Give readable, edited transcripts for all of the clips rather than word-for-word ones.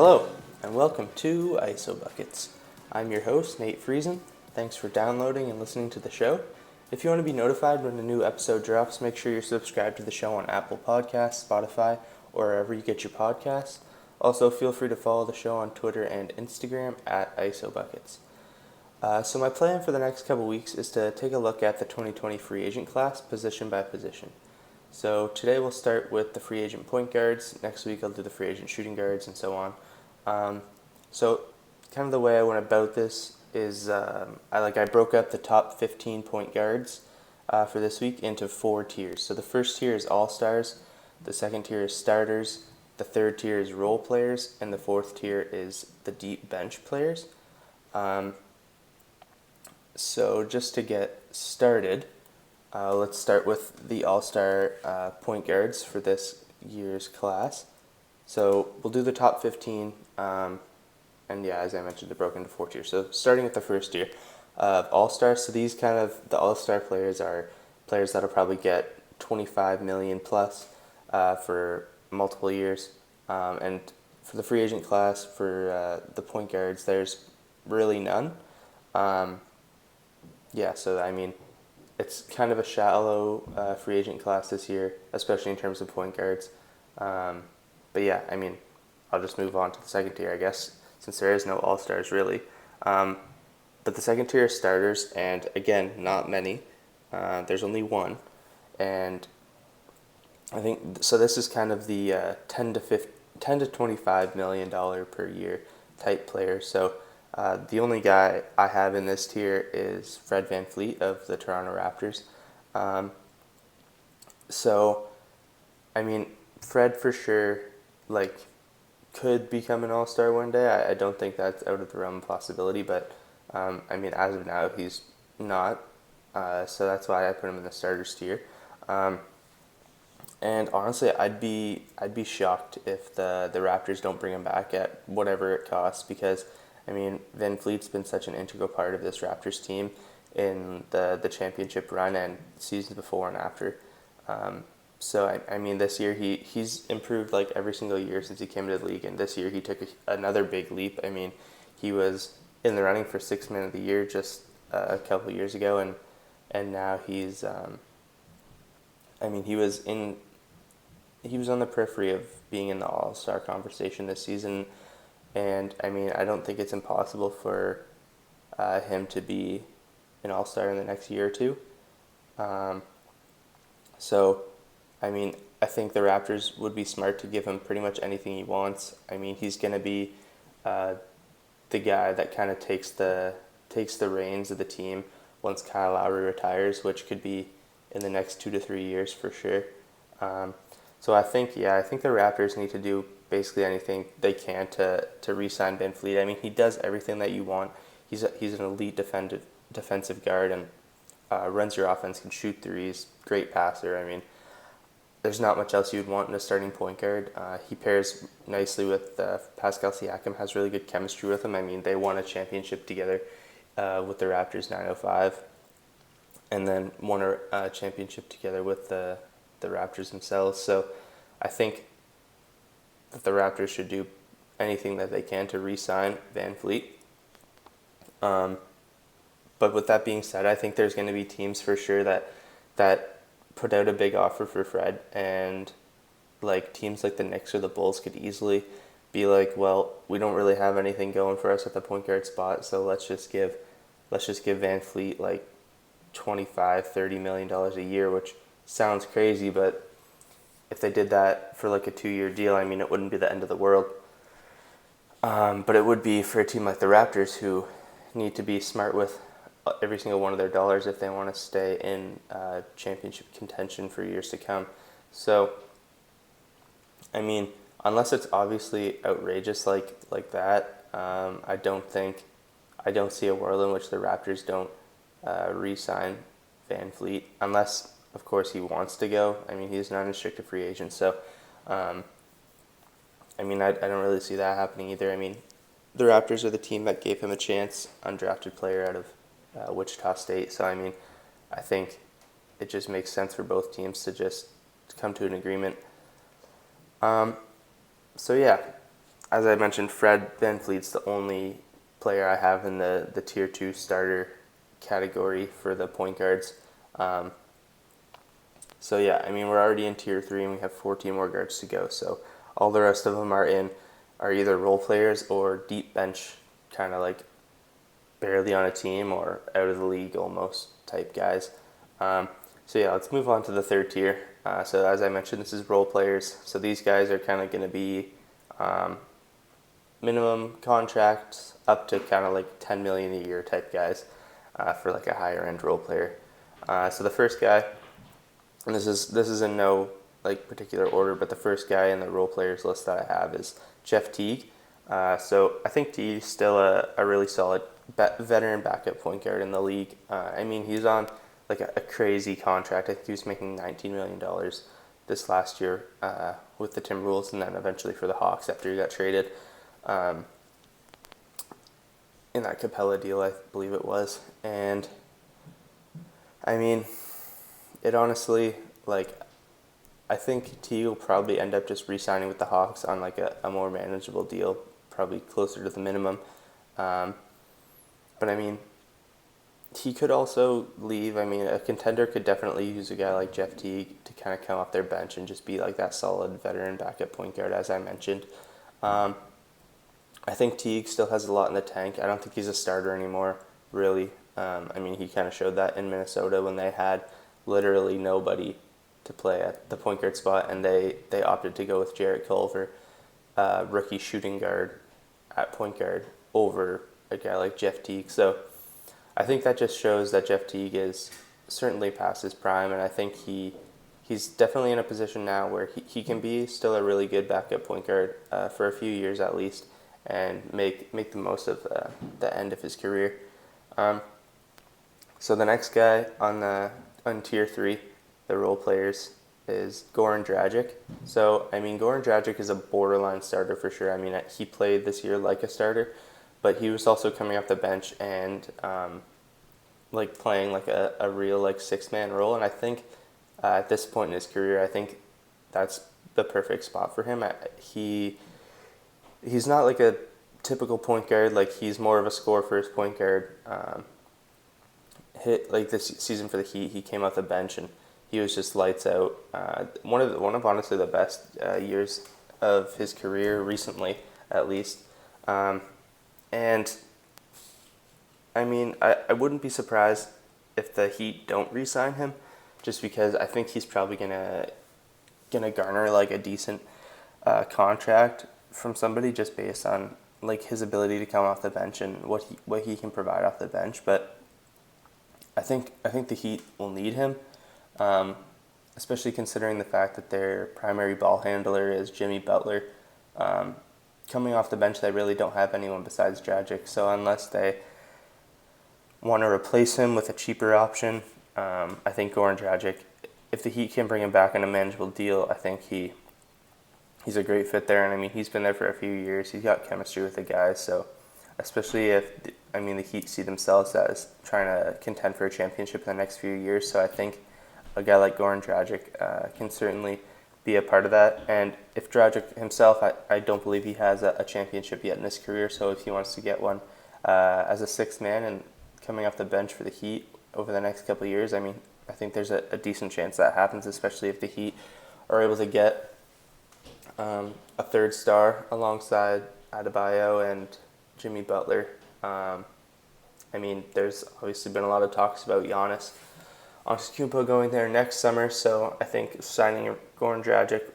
Hello, and welcome to ISO Buckets. I'm your host, Nate Friesen. Thanks for downloading and listening to the show. If you want to be notified when a new episode drops, make sure you're subscribed to the show on Apple Podcasts, Spotify, or wherever you get your podcasts. Also, feel free to follow the show on Twitter and Instagram at ISO Buckets. So my plan for the next couple weeks is to take a look at the 2020 free agent class, position by position. So today we'll start with the free agent point guards. Next week I'll do the free agent shooting guards and so on. So kind of the way I went about this is I broke up the top 15 point guards for this week into 4 tiers. So the first tier is AllStars, the second tier is starters, the third tier is role players, and the fourth tier is the deep bench players. So just to get started, let's start with the All-Star point guards for this year's class. So we'll do the top 15, and yeah, as I mentioned, they're broken into 4 tiers. So starting with the first tier of All-Star, so these the All-Star players are players that'll probably get $25 million plus for multiple years. And for the free agent class, for the point guards, there's really none. So I mean, it's kind of a shallow free agent class this year, especially in terms of point guards. But yeah, I mean, I'll just move on to the second tier, I guess, since there is no All-Stars really. But the second tier is starters, and again, not many. There's only one. And I think, so this is kind of the $10 to $25 million per year type player. So the only guy I have in this tier is Fred VanVleet of the Toronto Raptors. So, I mean, Fred for sure, could become an All-Star one day. I don't think that's out of the realm of possibility, but, I mean, as of now, he's not. So that's why I put him in the starters tier. And honestly, I'd be shocked if the Raptors don't bring him back at whatever it costs, because I mean, VanVleet's been such an integral part of this Raptors team in the championship run and seasons before and after. So I mean, this year he's improved every single year since he came to the league, and this year he took another big leap. I mean, he was in the running for Sixth Man of the Year just a couple years ago, and now he's he was on the periphery of being in the All-Star conversation this season, and I mean, I don't think it's impossible for him to be an All-Star in the next year or two. So, I mean, I think the Raptors would be smart to give him pretty much anything he wants. I mean, he's going to be the guy that kind of takes the reins of the team once Kyle Lowry retires, which could be in the next 2 to 3 years for sure. So I think the Raptors need to do basically anything they can to re-sign VanVleet. I mean, he does everything that you want. He's an elite defensive guard and runs your offense, can shoot threes, great passer. I mean, there's not much else you'd want in a starting point guard. He pairs nicely with Pascal Siakam, has really good chemistry with him. I mean, they won a championship together with the Raptors 905, and then won a championship together with the Raptors themselves. So I think that the Raptors should do anything that they can to re-sign VanVleet. But with that being said, I think there's going to be teams for sure that put out a big offer for Fred, and teams like the Knicks or the Bulls could easily be like, well, we don't really have anything going for us at the point guard spot, so let's just give VanVleet $25-30 million a year, which sounds crazy, but if they did that for a 2-year deal, I mean, it wouldn't be the end of the world. But it would be for a team like the Raptors, who need to be smart with every single one of their dollars if they want to stay in championship contention for years to come. So, I mean, unless it's obviously outrageous like that, I don't see a world in which the Raptors don't re-sign VanVleet, unless, of course, he wants to go. I mean, he's not a restricted free agent, so I mean, I don't really see that happening either. I mean, the Raptors are the team that gave him a chance, undrafted player out of Wichita State. So, I mean, I think it just makes sense for both teams to just come to an agreement. So, yeah, as I mentioned, Fred VanVleet's the only player I have in the tier 2 starter category for the point guards. Um, so yeah, I mean, we're already in tier 3 and we have 14 more guards to go. So all the rest of them are either role players or deep bench, kind of like barely on a team or out of the league almost type guys. So yeah, let's move on to the third tier. So as I mentioned, this is role players. So these guys are kind of going to be um, minimum contracts up to kind of like 10 million a year type guys for like a higher end role player. So the first guy, and this is in no like particular order, but the first guy in the role players list that I have is Jeff Teague. So I think Teague's still a really solid veteran backup point guard in the league. I mean, he's on like a crazy contract. I think he was making $19 million this last year with the Timberwolves, and then eventually for the Hawks after he got traded in that Capella deal, I believe it was. And I mean, it honestly, like, I think T will probably end up just re-signing with the Hawks on like a more manageable deal, probably closer to the minimum. But I mean, he could also leave. I mean, a contender could definitely use a guy like Jeff Teague to kind of come off their bench and just be like that solid veteran backup point guard, as I mentioned. I think Teague still has a lot in the tank. I don't think he's a starter anymore, really. I mean, he kind of showed that in Minnesota when they had literally nobody to play at the point guard spot, and they opted to go with Jarrett Culver, rookie shooting guard at point guard, over a guy like Jeff Teague. So I think that just shows that Jeff Teague is certainly past his prime, and I think he's definitely in a position now where he can be still a really good backup point guard for a few years at least, and make the most of the end of his career. So the next guy on tier 3, the role players, is Goran Dragic. So I mean, Goran Dragic is a borderline starter for sure. I mean, he played this year like a starter, but he was also coming off the bench and like playing like a real like 6-man role. And I think at this point in his career, I think that's the perfect spot for him. He's not like a typical point guard. Like, he's more of a score first point guard. Hit like this season for the Heat, he came off the bench and he was just lights out. One of honestly the best years of his career recently, at least. And I mean, I wouldn't be surprised if the Heat don't re-sign him, just because I think he's probably gonna garner like a decent contract from somebody just based on like his ability to come off the bench and what he can provide off the bench. But I think the Heat will need him, especially considering the fact that their primary ball handler is Jimmy Butler. Coming off the bench, they really don't have anyone besides Dragic. So unless they want to replace him with a cheaper option, I think Goran Dragic, if the Heat can bring him back on a manageable deal, I think he's a great fit there. And I mean, he's been there for a few years. He's got chemistry with the guys. So especially if, I mean, the Heat see themselves as trying to contend for a championship in the next few years. So I think a guy like Goran Dragic can certainly be a part of that. And if Dragic himself, I don't believe he has a championship yet in his career. So if he wants to get one as a 6th man and coming off the bench for the Heat over the next couple of years, I mean, I think there's a decent chance that happens, especially if the Heat are able to get a 3rd star alongside Adebayo and Jimmy Butler. I mean, there's obviously been a lot of talks about Giannis Antetokounmpo going there next summer, so I think signing Goran Dragic,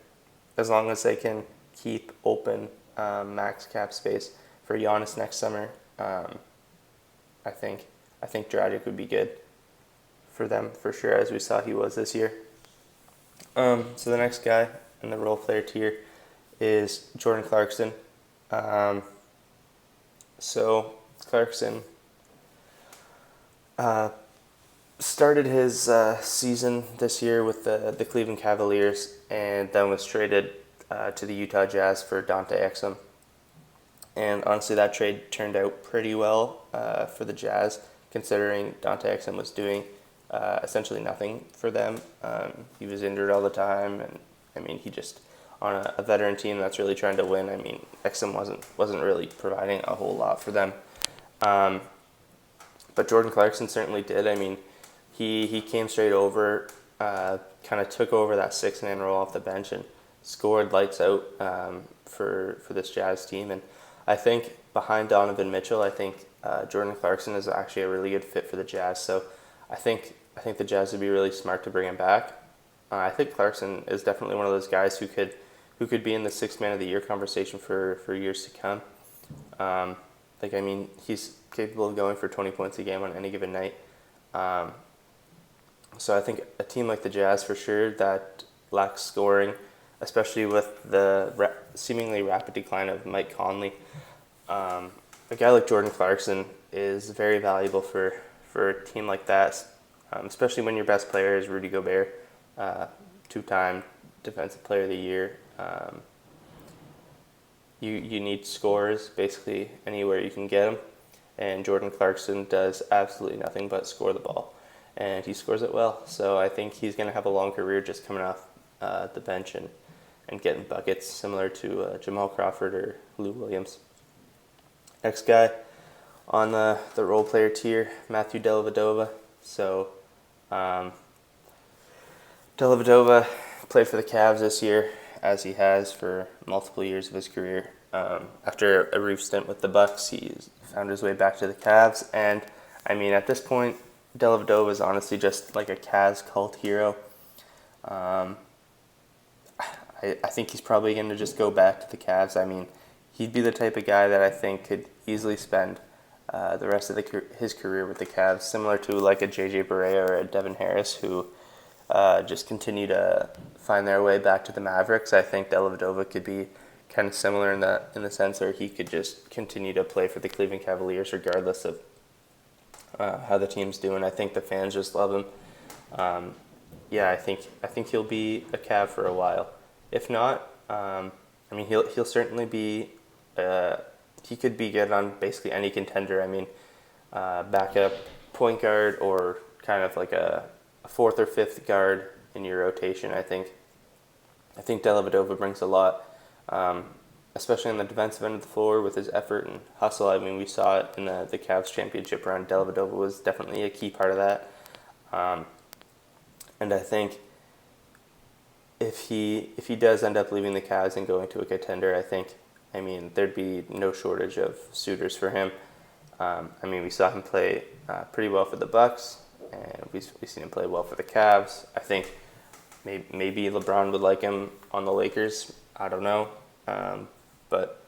as long as they can keep open max cap space for Giannis next summer, I think Dragic would be good for them for sure, as we saw he was this year. So the next guy in the role player tier is Jordan Clarkson. So Clarkson started his season this year with the Cleveland Cavaliers, and then was traded to the Utah Jazz for Dante Exum. And honestly, that trade turned out pretty well for the Jazz, considering Dante Exum was doing essentially nothing for them. He was injured all the time, and I mean, he just a veteran team that's really trying to win. I mean, Exum wasn't really providing a whole lot for them. But Jordan Clarkson certainly did. I mean, he came straight over, kind of took over that six-man role off the bench and scored lights out for this Jazz team. And I think behind Donovan Mitchell, I think Jordan Clarkson is actually a really good fit for the Jazz. So I think the Jazz would be really smart to bring him back. I think Clarkson is definitely one of those guys who could be in the Sixth Man of the Year conversation for years to come. I mean, he's capable of going for 20 points a game on any given night. So I think a team like the Jazz, for sure, that lacks scoring, especially with the seemingly rapid decline of Mike Conley, a guy like Jordan Clarkson is very valuable for a team like that, especially when your best player is Rudy Gobert, two-time Defensive Player of the Year. You need scores basically anywhere you can get them, and Jordan Clarkson does absolutely nothing but score the ball, and he scores it well. So I think he's going to have a long career just coming off the bench and getting buckets, similar to Jamal Crawford or Lou Williams. Next guy on the role player tier, Matthew Dellavedova. So Dellavedova played for the Cavs this year, as he has for multiple years of his career. After a brief stint with the Bucks, he found his way back to the Cavs. And, I mean, at this point, Dellavedova is honestly just like a Cavs cult hero. I think he's probably going to just go back to the Cavs. I mean, he'd be the type of guy that I think could easily spend the rest of his career with the Cavs, similar to like a J.J. Barea or a Devin Harris, who just continue to find their way back to the Mavericks. I think Dellavedova could be kind of similar in the sense where he could just continue to play for the Cleveland Cavaliers regardless of how the team's doing. I think the fans just love him. I think he'll be a Cav for a while. If not, I mean, he'll certainly be. He could be good on basically any contender. I mean, backup point guard or kind of like a fourth or fifth guard in your rotation. I think Dellavedova brings a lot, especially on the defensive end of the floor with his effort and hustle. I mean, we saw it in the Cavs championship run. Dellavedova was definitely a key part of that. And I think if he does end up leaving the Cavs and going to a contender, I mean, there'd be no shortage of suitors for him. I mean, we saw him play pretty well for the Bucks, and we've seen him play well for the Cavs. I think maybe LeBron would like him on the Lakers. I don't know. But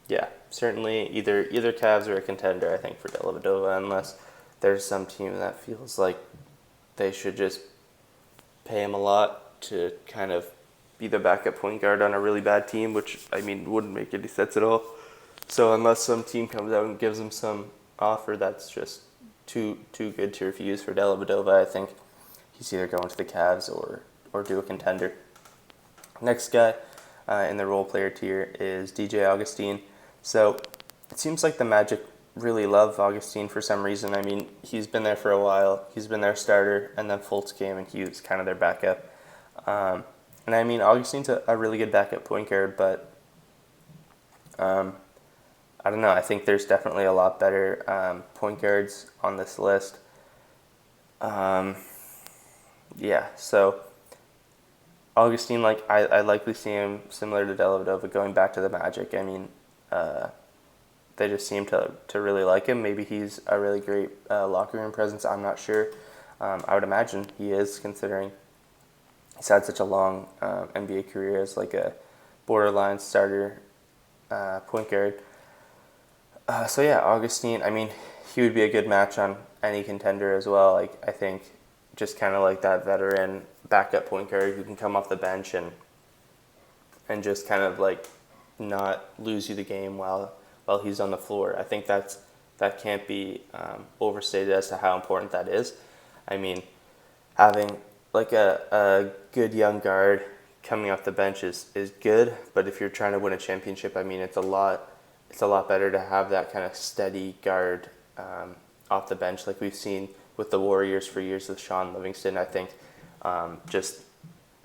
yeah, certainly either Cavs or a contender, I think, for Dellavedova, unless there's some team that feels like they should just pay him a lot to kind of be the backup point guard on a really bad team, which, I mean, wouldn't make any sense at all. So unless some team comes out and gives him some offer that's just too good to refuse for Dellavedova, I think he's either going to the Cavs or do a contender. Next guy in the role player tier is DJ Augustin. So it seems like the Magic really love Augustin for some reason. I mean, he's been there for a while. He's been their starter, and then Fultz came, and he was kind of their backup. And I mean, Augustin's a really good backup point guard, but I don't know. I think there's definitely a lot better point guards on this list. So Augustin, I likely see him similar to Dellavedova going back to the Magic. I mean, they just seem to really like him. Maybe he's a really great locker room presence. I'm not sure. I would imagine he is, considering he's had such a long NBA career as like a borderline starter point guard. Augustin, I mean, he would be a good match on any contender as well. I think just kind of like that veteran backup point guard who can come off the bench and just kind of like not lose you the game while he's on the floor. I think that can't be overstated as to how important that is. I mean, having like a good young guard coming off the bench is good, but if you're trying to win a championship, I mean, it's a lot better to have that kind of steady guard off the bench, like we've seen with the Warriors for years with Sean Livingston. I think just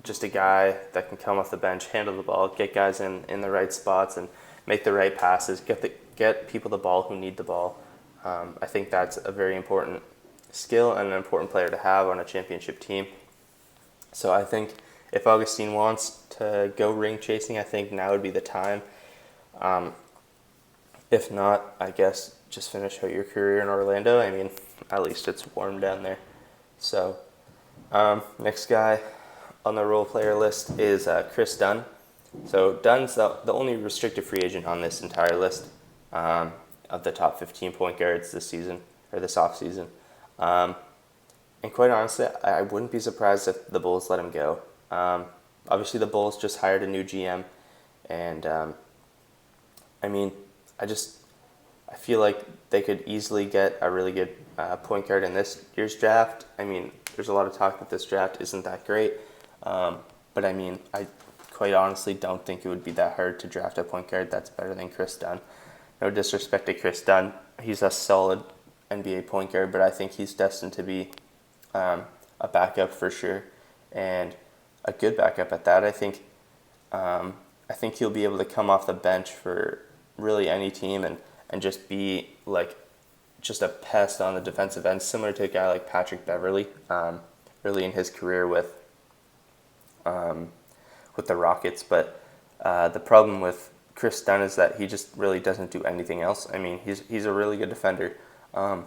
just a guy that can come off the bench, handle the ball, get guys in the right spots, and make the right passes, get people the ball who need the ball. I think that's a very important skill and an important player to have on a championship team. So I think if Augustin wants to go ring chasing, I think now would be the time. If not, I guess just finish out your career in Orlando. I mean, at least it's warm down there. So next guy on the role player list is Chris Dunn. So Dunn's the only restricted free agent on this entire list of the top 15 point guards this season or this offseason. And quite honestly, I wouldn't be surprised if the Bulls let him go. Obviously, the Bulls just hired a new GM, and I mean, I feel like they could easily get a really good point guard in this year's draft. I mean, there's a lot of talk that this draft isn't that great, but I mean, I quite honestly don't think it would be that hard to draft a point guard that's better than Chris Dunn. No disrespect to Chris Dunn, he's a solid NBA point guard, but I think he's destined to be a backup for sure, and a good backup at that. I think he'll be able to come off the bench for really any team and just be like just a pest on the defensive end, similar to a guy like Patrick Beverley early in his career with the Rockets. But the problem with Chris Dunn is that he just really doesn't do anything else. I mean, he's a really good defender, but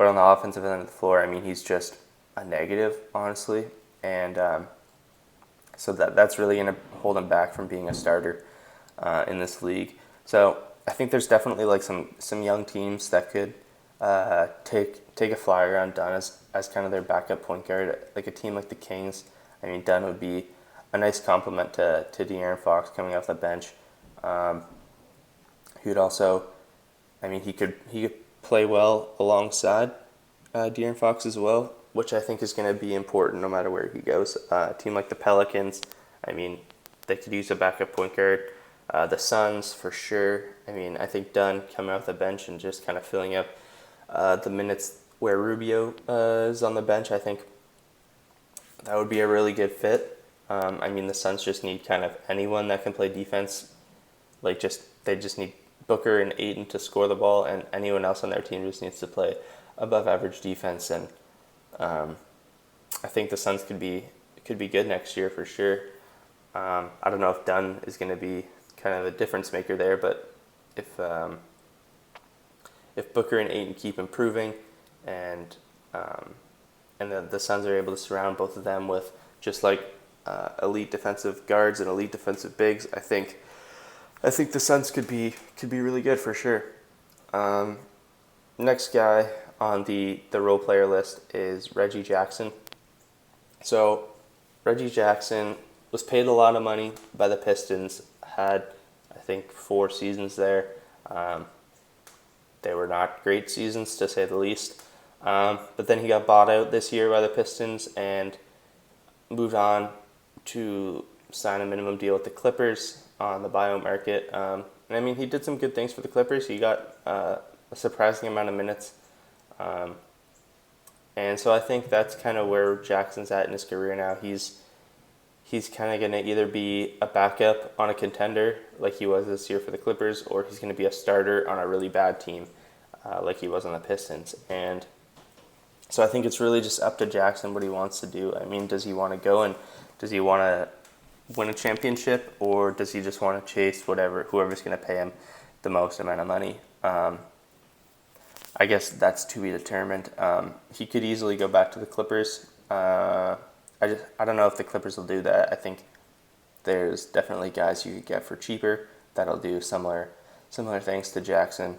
on the offensive end of the floor, I mean, he's just a negative, honestly, and so that's really going to hold him back from being a starter in this league. So I think there's definitely like some young teams that could take a flyer on Dunn as kind of their backup point guard, like a team like the Kings. I mean, Dunn would be a nice complement to De'Aaron Fox coming off the bench. He would also, I mean, he could play well alongside De'Aaron Fox as well, which I think is going to be important no matter where he goes. A team like the Pelicans, I mean, they could use a backup point guard. The Suns, for sure. I mean, I think Dunn coming off the bench and just kind of filling up the minutes where Rubio is on the bench, I think that would be a really good fit. I mean, the Suns just need kind of anyone that can play defense. They just need Booker and Ayton to score the ball, and anyone else on their team just needs to play above average defense. And I think the Suns could be good next year for sure. I don't know if Dunn is going to be kind of a difference maker there, but if Booker and Ayton keep improving, and the Suns are able to surround both of them with just like elite defensive guards and elite defensive bigs, I think the Suns could be really good for sure. Next guy on the role player list is Reggie Jackson. So Reggie Jackson was paid a lot of money by the Pistons, had I think 4 seasons there. They were not great seasons to say the least. But then he got bought out this year by the Pistons and moved on to sign a minimum deal with the Clippers on the buyout market. And I mean, he did some good things for the Clippers. He got a surprising amount of minutes. And so I think that's kind of where Jackson's at in his career now. He's kind of going to either be a backup on a contender like he was this year for the Clippers, or he's going to be a starter on a really bad team like he was on the Pistons. And so I think it's really just up to Jackson what he wants to do. I mean, does he want to go and does he want to win a championship, or does he just want to chase whoever's going to pay him the most amount of money? I guess that's to be determined. He could easily go back to the Clippers. I don't know if the Clippers will do that. I think there's definitely guys you could get for cheaper that'll do similar things to Jackson.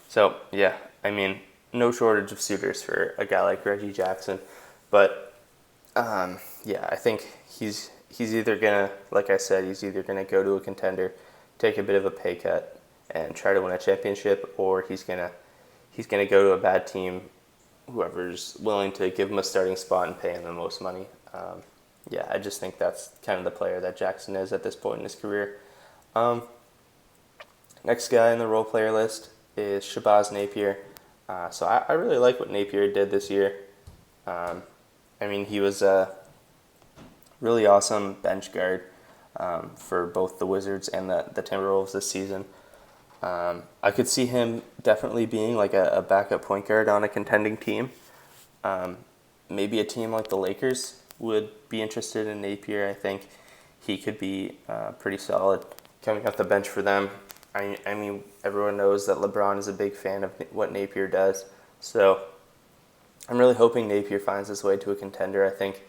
So yeah, I mean, no shortage of suitors for a guy like Reggie Jackson, but yeah, I think he's either gonna, like I said, he's either gonna go to a contender, take a bit of a pay cut, and try to win a championship, or he's gonna go to a bad team, whoever's willing to give him a starting spot and pay him the most money. Yeah, I just think that's kind of the player that Jackson is at this point in his career. Next guy in the role player list is Shabazz Napier. So I really like what Napier did this year. I mean, he was really awesome bench guard for both the Wizards and the Timberwolves this season. I could see him definitely being like a backup point guard on a contending team. Maybe a team like the Lakers would be interested in Napier. I think he could be pretty solid coming off the bench for them. I mean, everyone knows that LeBron is a big fan of what Napier does. So I'm really hoping Napier finds his way to a contender. I think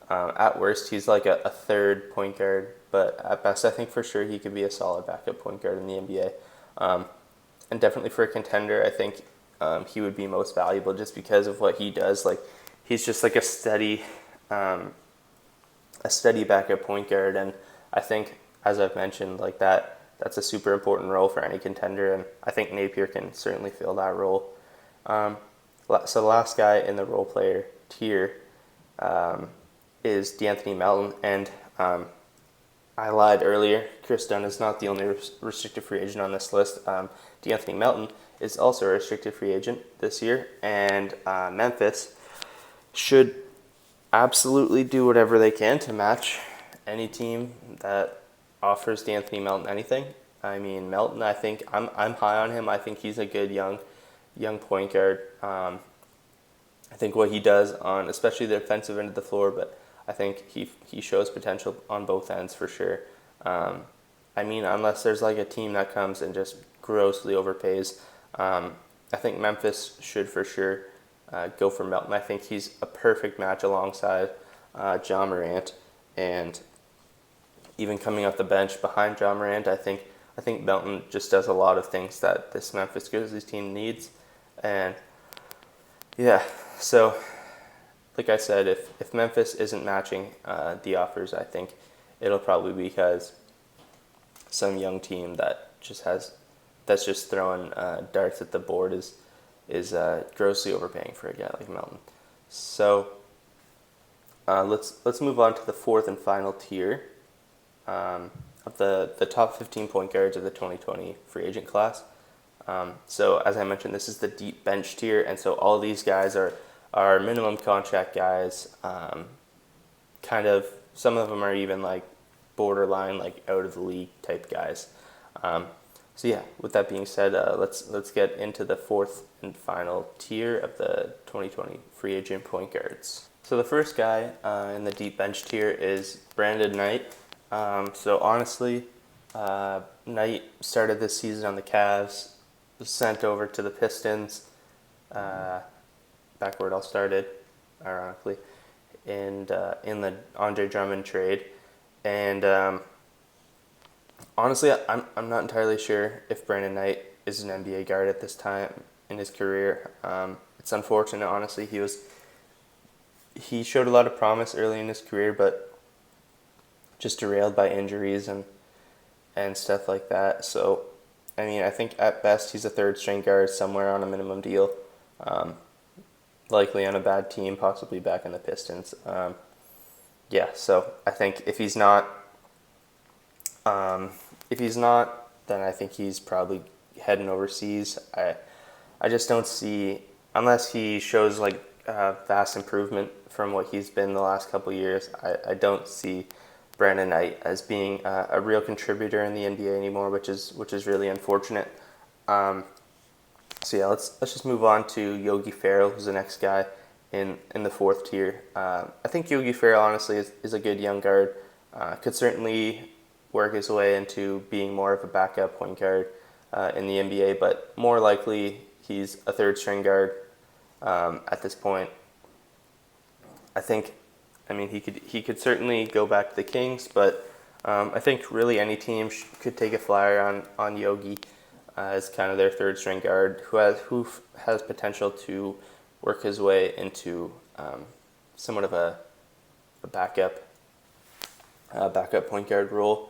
at worst he's like a third point guard, but at best I think for sure he could be a solid backup point guard in the NBA. And definitely for a contender, I think he would be most valuable just because of what he does. Like he's just like a steady backup point guard, and I think, as I've mentioned, like that's a super important role for any contender, and I think Napier can certainly fill that role. So the last guy in the role player tier is De'Anthony Melton, and I lied earlier. Chris Dunn is not the only restricted free agent on this list. De'Anthony Melton is also a restricted free agent this year, and Memphis should absolutely do whatever they can to match any team that offers De'Anthony Melton anything. I mean, Melton, I think I'm high on him. I think he's a good young point guard. I think what he does on especially the defensive end of the floor, but I think he shows potential on both ends for sure. I mean, unless there's like a team that comes and just grossly overpays, I think Memphis should for sure go for Melton. I think he's a perfect match alongside Ja Morant, and even coming off the bench behind Ja Morant, I think Melton just does a lot of things that this Memphis Grizzlies team needs. And yeah, so like I said, if Memphis isn't matching the offers, I think it'll probably be because some young team that's just throwing darts at the board is grossly overpaying for a guy like Melton. So let's move on to the fourth and final tier of the top 15 point guards of the 2020 free agent class. So as I mentioned, this is the deep bench tier, and so all these guys are minimum contract guys. Kind of, some of them are even like borderline like out of the league type guys. So yeah, with that being said, let's get into the fourth and final tier of the 2020 free agent point guards. So the first guy in the deep bench tier is Brandon Knight. So honestly, Knight started this season on the Cavs, was sent over to the Pistons, back where it all started, ironically, and in the Andre Drummond trade. And honestly, I'm not entirely sure if Brandon Knight is an NBA guard at this time in his career. It's unfortunate, honestly. He showed a lot of promise early in his career, but just derailed by injuries and stuff like that. So, I mean, I think at best he's a third string guard somewhere on a minimum deal, likely on a bad team, possibly back in the Pistons. Yeah, so I think if he's not, then I think he's probably heading overseas. I just don't see, unless he shows like vast improvement from what he's been the last couple of years, I don't see Brandon Knight as being a real contributor in the NBA anymore, which is really unfortunate. So yeah, let's just move on to Yogi Ferrell, who's the next guy in the fourth tier. I think Yogi Ferrell honestly is a good young guard. Could certainly work his way into being more of a backup point guard in the NBA, but more likely he's a third string guard at this point. I mean, he could certainly go back to the Kings, but I think really any team could take a flyer on Yogi as kind of their third string guard who has potential to work his way into somewhat of a backup point guard role.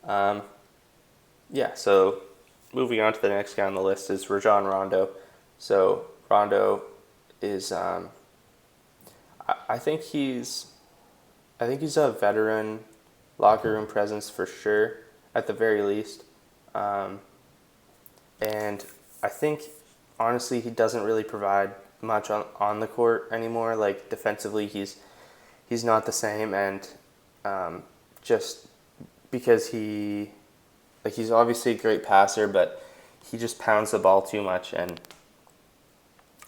Yeah, so moving on to the next guy on the list is Rajon Rondo. So Rondo is I think he's a veteran locker room presence for sure, at the very least. And I think, honestly, he doesn't really provide much on the court anymore. Like, defensively, he's not the same. And just because he's obviously a great passer, but he just pounds the ball too much, and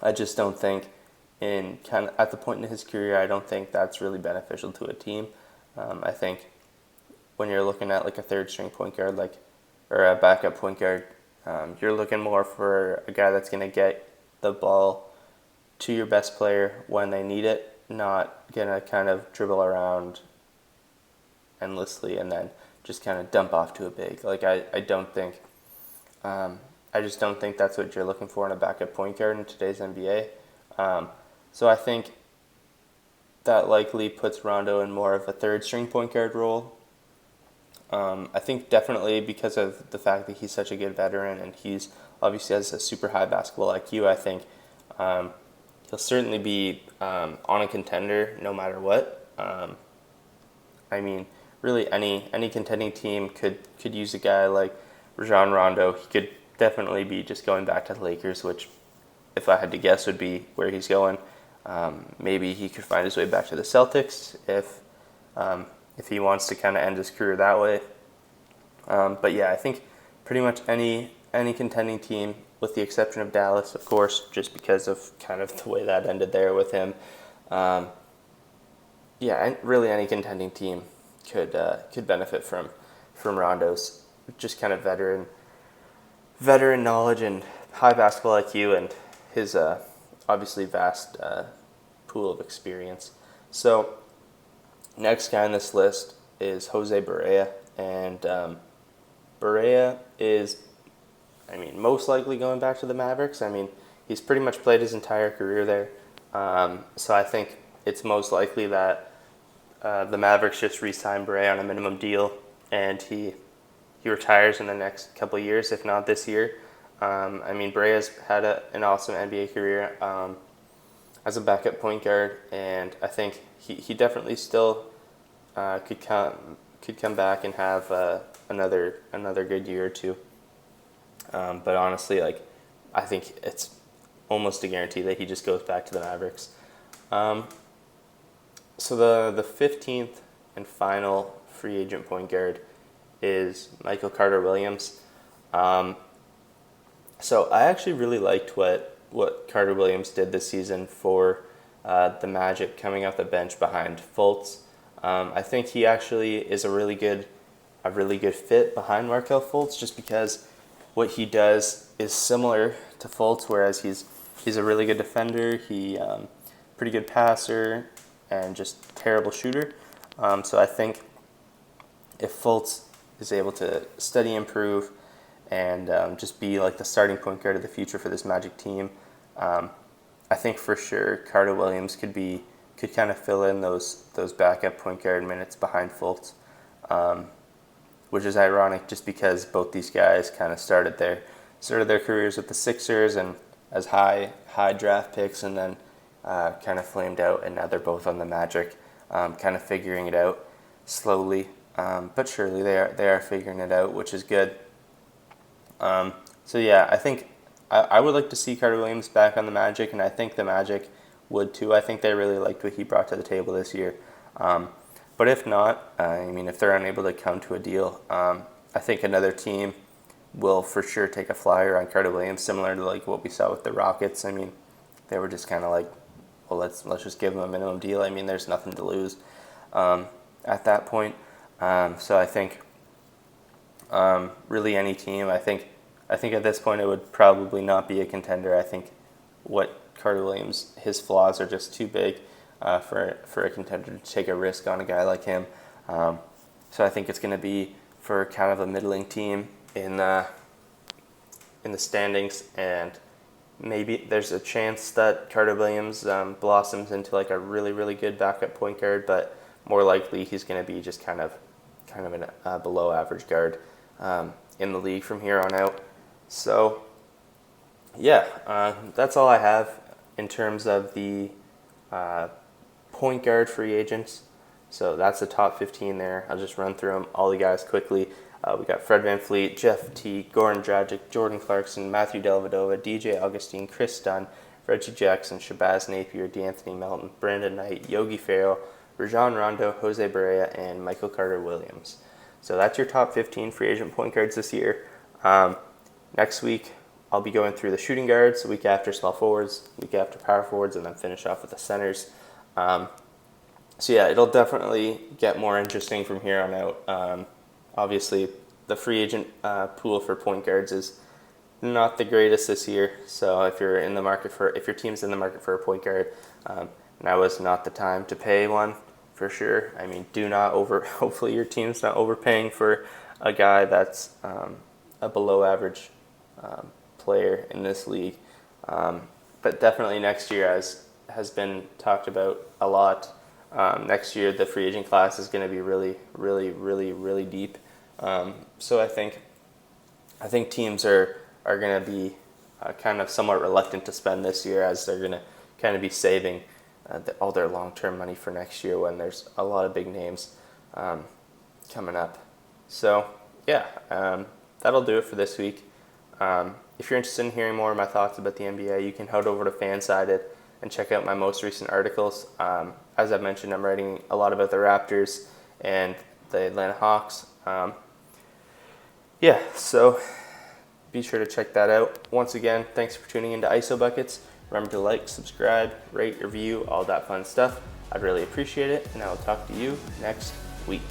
I just don't think at the point in his career, I don't think that's really beneficial to a team. I think when you're looking at like a third string point guard, or a backup point guard, you're looking more for a guy that's going to get the ball to your best player when they need it, not going to kind of dribble around endlessly and then just kind of dump off to a big. I don't think, I just don't think that's what you're looking for in a backup point guard in today's NBA. So I think that likely puts Rondo in more of a third string point guard role. I think definitely because of the fact that he's such a good veteran and he's obviously has a super high basketball IQ, I think he'll certainly be on a contender no matter what. I mean, really any contending team could use a guy like Rajon Rondo. He could definitely be just going back to the Lakers, which, if I had to guess, would be where he's going. Maybe he could find his way back to the Celtics if he wants to kind of end his career that way. But yeah, I think pretty much any contending team, with the exception of Dallas, of course, just because of kind of the way that ended there with him. Yeah, really any contending team could benefit from Rondo's just kind of veteran knowledge and high basketball IQ and his obviously vast pool of experience. So next guy on this list is Jose Barea, and Barea is, most likely going back to the Mavericks. He's pretty much played his entire career there, so I think it's most likely that the Mavericks just re-sign Barea on a minimum deal, and he retires in the next couple of years, if not this year. Brea's had an awesome NBA career as a backup point guard, and I think he definitely still could come back and have another good year or two. But honestly, I think it's almost a guarantee that he just goes back to the Mavericks. So the 15th and final free agent point guard is Michael Carter-Williams. So I actually really liked what Carter-Williams did this season for the Magic, coming off the bench behind Fultz. I think he actually is a really good fit behind Markelle Fultz, just because what he does is similar to Fultz, whereas he's a really good defender, he pretty good passer, and just terrible shooter. So I think if Fultz is able to steady improve and just be like the starting point guard of the future for this Magic team, I think for sure Carter-Williams could kind of fill in those backup point guard minutes behind Fultz, which is ironic just because both these guys kind of started their careers with the Sixers and as high draft picks, and then kind of flamed out, and now they're both on the Magic, kind of figuring it out slowly, but surely they are figuring it out, which is good. So yeah, I think I would like to see Carter-Williams back on the Magic, and I think the Magic would too. I think they really liked what he brought to the table this year. But if not, if they're unable to come to a deal, I think another team will for sure take a flyer on Carter-Williams, similar to like what we saw with the Rockets. They were just kind of like, well, let's just give him a minimum deal. There's nothing to lose at that point. So I think really any team, I think at this point it would probably not be a contender. I think what Carter-Williams, his flaws are just too big for a contender to take a risk on a guy like him. So I think it's going to be for kind of a middling team in the standings, and maybe there's a chance that Carter-Williams blossoms into like a really, really good backup point guard, but more likely he's going to be just kind of a below average guard in the league from here on out. So yeah, that's all I have in terms of the point guard free agents. So that's the top 15 there. I'll just run through them, all the guys quickly. We got Fred VanVleet, Jeff Teague, Goran Dragic, Jordan Clarkson, Matthew Dellavedova, DJ Augustin, Chris Dunn, Reggie Jackson, Shabazz Napier, D'Anthony Melton, Brandon Knight, Yogi Ferrell, Rajon Rondo, Jose Barea, and Michael Carter-Williams. So that's your top 15 free agent point guards this year. Next week, I'll be going through the shooting guards, the week after small forwards, the week after power forwards, and then finish off with the centers. So yeah, it'll definitely get more interesting from here on out. Obviously, the free agent pool for point guards is not the greatest this year. So if your team's in the market for a point guard, now is not the time to pay one for sure. I mean, hopefully your team's not overpaying for a guy that's a below average player in this league. But definitely next year, as has been talked about a lot, next year the free agent class is going to be really, really, really, really deep. So I think teams are going to be kind of somewhat reluctant to spend this year, as they're going to kind of be saving all their long-term money for next year when there's a lot of big names coming up. So yeah, that'll do it for this week. If you're interested in hearing more of my thoughts about the NBA, you can head over to Fansided and check out my most recent articles. As I've mentioned, I'm writing a lot about the Raptors and the Atlanta Hawks. So be sure to check that out. Once again, thanks for tuning into ISO Buckets. Remember to like, subscribe, rate, review, all that fun stuff. I'd really appreciate it, and I will talk to you next week.